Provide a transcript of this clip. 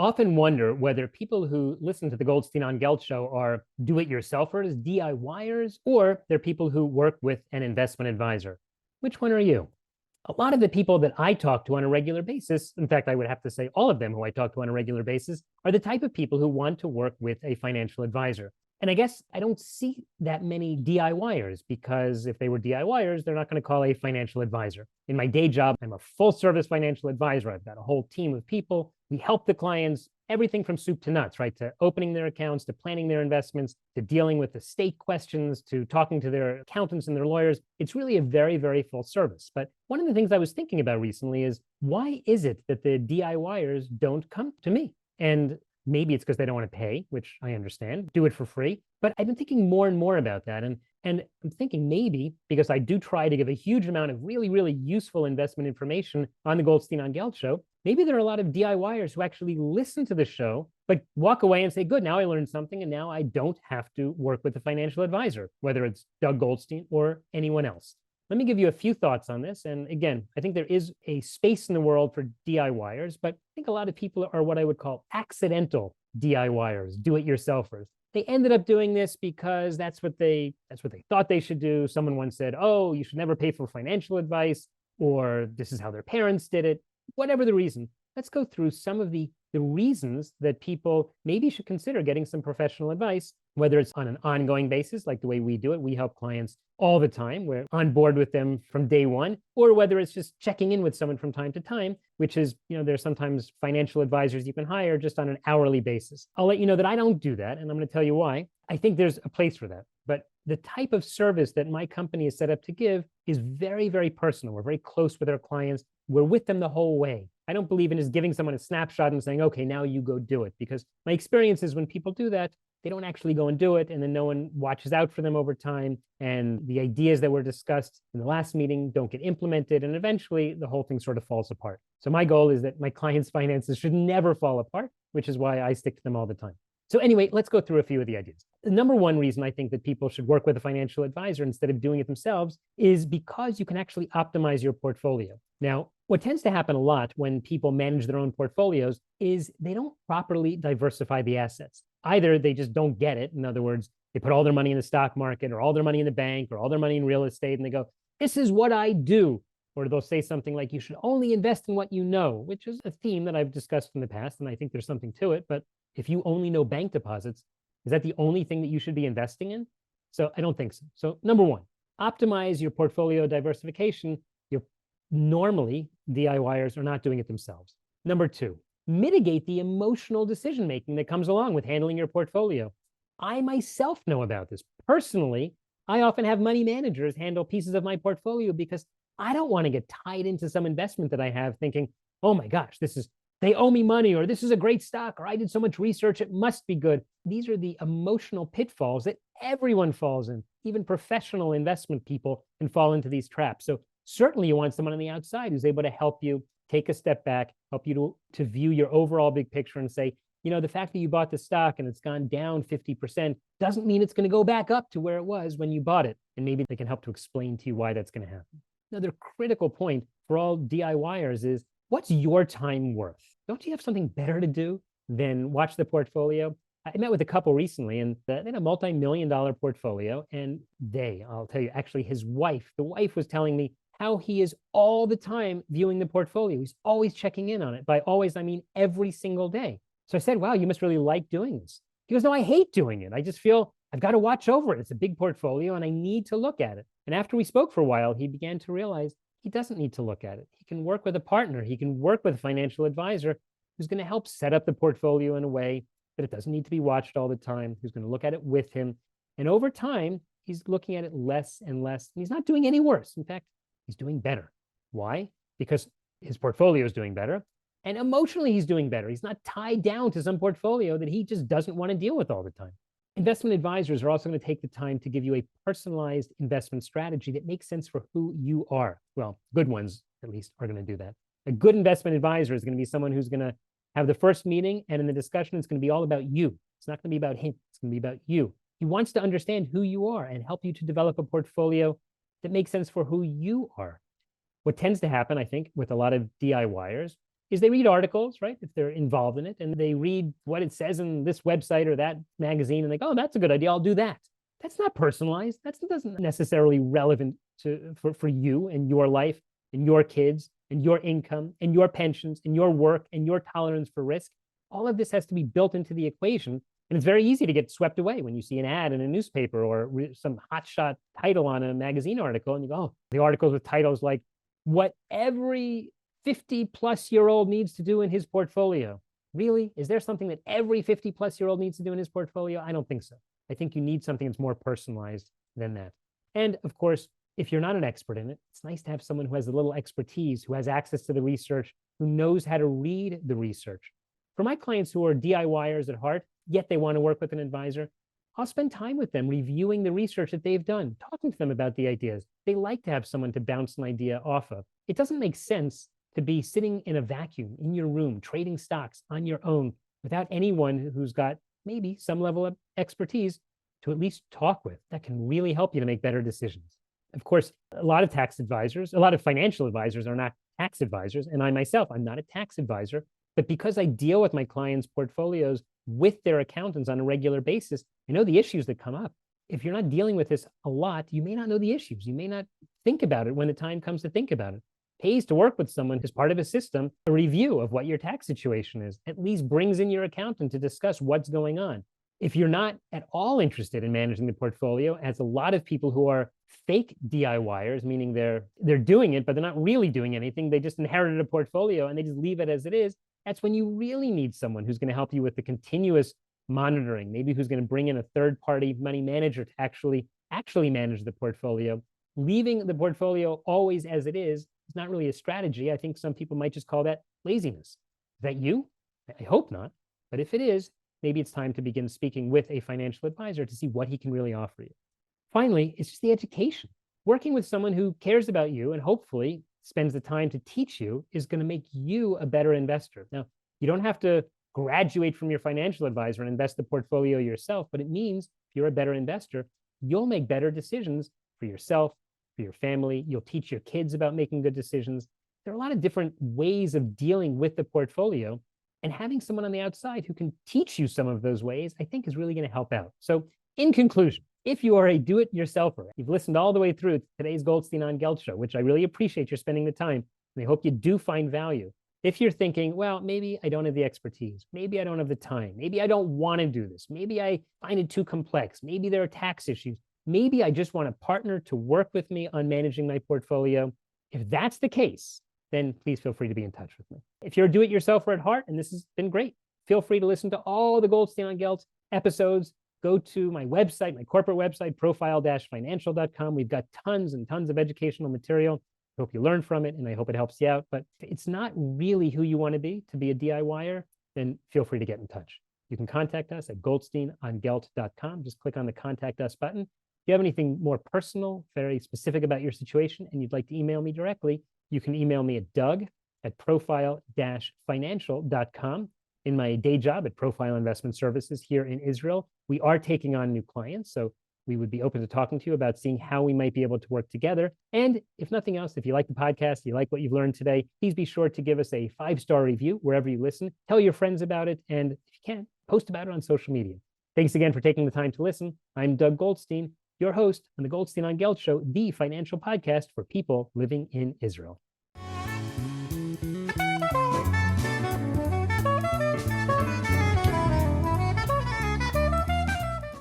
often wonder whether people who listen to the Goldstein on Gelt Show are do-it-yourselfers, DIYers, or they're people who work with an investment advisor. Which one are you? A lot of the people that I talk to on a regular basis, in fact, I would have to say all of them who I talk to on a regular basis, are the type of people who want to work with a financial advisor. And I guess I don't see that many DIYers because if they were DIYers, they're not going to call a financial advisor. In my day job, I'm a full service financial advisor. I've got a whole team of people. We help the clients, everything from soup to nuts, right? To opening their accounts, to planning their investments, to dealing with estate questions, to talking to their accountants and their lawyers. It's really a very, very full service. But one of the things I was thinking about recently is why is it that the DIYers don't come to me? And maybe it's because they don't want to pay, which I understand, do it for free. But I've been thinking more and more about that. And I'm thinking maybe because I do try to give a huge amount of really, really useful investment information on the Goldstein on Gelt Show, maybe there are a lot of DIYers who actually listen to the show, but walk away and say, good, now I learned something, and now I don't have to work with a financial advisor, whether it's Doug Goldstein or anyone else. Let me give you a few thoughts on this. And again, I think there is a space in the world for DIYers, but I think a lot of people are what I would call accidental DIYers, do-it-yourselfers. They ended up doing this because that's what they thought they should do. Someone once said, oh, you should never pay for financial advice, or this is how their parents did it. Whatever the reason, let's go through some of the reasons that people maybe should consider getting some professional advice, whether it's on an ongoing basis, like the way we do it. We help clients all the time. We're on board with them from day one, or whether it's just checking in with someone from time to time, which is, there's sometimes financial advisors you can hire just on an hourly basis. I'll let you know that I don't do that, and I'm going to tell you why. I think there's a place for that. But the type of service that my company is set up to give is very, very personal. We're very close with our clients. We're with them the whole way. I don't believe in just giving someone a snapshot and saying, okay, now you go do it. Because my experience is when people do that, they don't actually go and do it, and then no one watches out for them over time. And the ideas that were discussed in the last meeting don't get implemented. And eventually the whole thing sort of falls apart. So my goal is that my clients' finances should never fall apart, which is why I stick to them all the time. So anyway, let's go through a few of the ideas. The number one reason I think that people should work with a financial advisor instead of doing it themselves is because you can actually optimize your portfolio. Now, what tends to happen a lot when people manage their own portfolios is they don't properly diversify the assets. Either they just don't get it. In other words, they put all their money in the stock market or all their money in the bank or all their money in real estate, and they go, this is what I do. Or they'll say something like, you should only invest in what you know, which is a theme that I've discussed in the past, and I think there's something to it. But if you only know bank deposits, is that the only thing that you should be investing in? So I don't think so. So number one, optimize your portfolio diversification. Normally, DIYers are not doing it themselves. Number two, mitigate the emotional decision-making that comes along with handling your portfolio. I myself know about this. Personally, I often have money managers handle pieces of my portfolio because I don't want to get tied into some investment that I have thinking, oh my gosh, they owe me money, or this is a great stock, or I did so much research, it must be good. These are the emotional pitfalls that everyone falls in. Even professional investment people can fall into these traps. So certainly you want someone on the outside who's able to help you take a step back, help you to view your overall big picture and say, the fact that you bought the stock and it's gone down 50% doesn't mean it's going to go back up to where it was when you bought it. And maybe they can help to explain to you why that's going to happen. Another critical point for all DIYers is, what's your time worth? Don't you have something better to do than watch the portfolio? I met with a couple recently, and they had a multi-million-dollar portfolio, and I'll tell you, actually the wife was telling me how he is all the time viewing the portfolio. He's always checking in on it. By always, I mean every single day. So I said, wow, you must really like doing this. He goes, no, I hate doing it. I just feel I've got to watch over it. It's a big portfolio and I need to look at it. And after we spoke for a while, he began to realize he doesn't need to look at it. He can work with a partner. He can work with a financial advisor who's going to help set up the portfolio in a way that it doesn't need to be watched all the time, who's going to look at it with him. And over time, he's looking at it less and less. And he's not doing any worse. In fact, he's doing better. Why? Because his portfolio is doing better. And emotionally, he's doing better. He's not tied down to some portfolio that he just doesn't want to deal with all the time. Investment advisors are also going to take the time to give you a personalized investment strategy that makes sense for who you are. Well, good ones, at least, are going to do that. A good investment advisor is going to be someone who's going to have the first meeting, and in the discussion, it's going to be all about you. It's not going to be about him. It's going to be about you. He wants to understand who you are and help you to develop a portfolio that makes sense for who you are. What tends to happen, I think, with a lot of DIYers is they read articles, right? If they're involved in it, and they read what it says in this website or that magazine, and they go, oh, that's a good idea. I'll do that. That's not personalized. That doesn't necessarily relevant for you and your life and your kids and your income and your pensions and your work and your tolerance for risk. All of this has to be built into the equation. And it's very easy to get swept away when you see an ad in a newspaper or some hotshot title on a magazine article. And you go, oh, the articles with titles like what every 50-plus-year-old needs to do in his portfolio. Really? Is there something that every 50-plus-year-old needs to do in his portfolio? I don't think so. I think you need something that's more personalized than that. And of course, if you're not an expert in it, it's nice to have someone who has a little expertise, who has access to the research, who knows how to read the research. For my clients who are DIYers at heart, yet they want to work with an advisor, I'll spend time with them reviewing the research that they've done, talking to them about the ideas. They like to have someone to bounce an idea off of. It doesn't make sense to be sitting in a vacuum in your room, trading stocks on your own without anyone who's got maybe some level of expertise to at least talk with. That can really help you to make better decisions. Of course, a lot of financial advisors are not tax advisors. And I myself, I'm not a tax advisor, but because I deal with my clients' portfolios with their accountants on a regular basis, I know the issues that come up. If you're not dealing with this a lot, you may not know the issues. You may not think about it when the time comes to think about it. It pays to work with someone who's part of a system, a review of what your tax situation is, at least brings in your accountant to discuss what's going on. If you're not at all interested in managing the portfolio, as a lot of people who are fake DIYers, meaning they're doing it, but they're not really doing anything. They just inherited a portfolio and they just leave it as it is. That's when you really need someone who's going to help you with the continuous monitoring, maybe who's going to bring in a third-party money manager to actually manage the portfolio. Leaving the portfolio always as it is not really a strategy. I think some people might just call that laziness. Is that you? I hope not. But if it is, maybe it's time to begin speaking with a financial advisor to see what he can really offer you. Finally, it's just the education. Working with someone who cares about you and hopefully spends the time to teach you is going to make you a better investor. Now, you don't have to graduate from your financial advisor and invest the portfolio yourself, but it means if you're a better investor, you'll make better decisions for yourself, for your family. You'll teach your kids about making good decisions. There are a lot of different ways of dealing with the portfolio, and having someone on the outside who can teach you some of those ways, I think is really going to help out. So in conclusion, if you are a do-it-yourselfer, you've listened all the way through today's Goldstein on Gelt Show, which I really appreciate your spending the time, and I hope you do find value. If you're thinking, well, maybe I don't have the expertise, maybe I don't have the time, maybe I don't want to do this, maybe I find it too complex, maybe there are tax issues, maybe I just want a partner to work with me on managing my portfolio. If that's the case, then please feel free to be in touch with me. If you're a do-it-yourselfer at heart, and this has been great, feel free to listen to all the Goldstein on Gelt episodes. Go to my website, my corporate website, profile-financial.com. We've got tons and tons of educational material. I hope you learn from it, and I hope it helps you out. But if it's not really who you want to be a DIYer, then feel free to get in touch. You can contact us at goldsteinongelt.com. Just click on the Contact Us button. If you have anything more personal, very specific about your situation, and you'd like to email me directly, you can email me at doug@profile-financial.com. In my day job at Profile Investment Services here in Israel, we are taking on new clients. So we would be open to talking to you about seeing how we might be able to work together. And if nothing else, if you like the podcast, you like what you've learned today, please be sure to give us a 5-star review wherever you listen. Tell your friends about it. And if you can, post about it on social media. Thanks again for taking the time to listen. I'm Doug Goldstein, your host on the Goldstein on Gelt Show, the financial podcast for people living in Israel.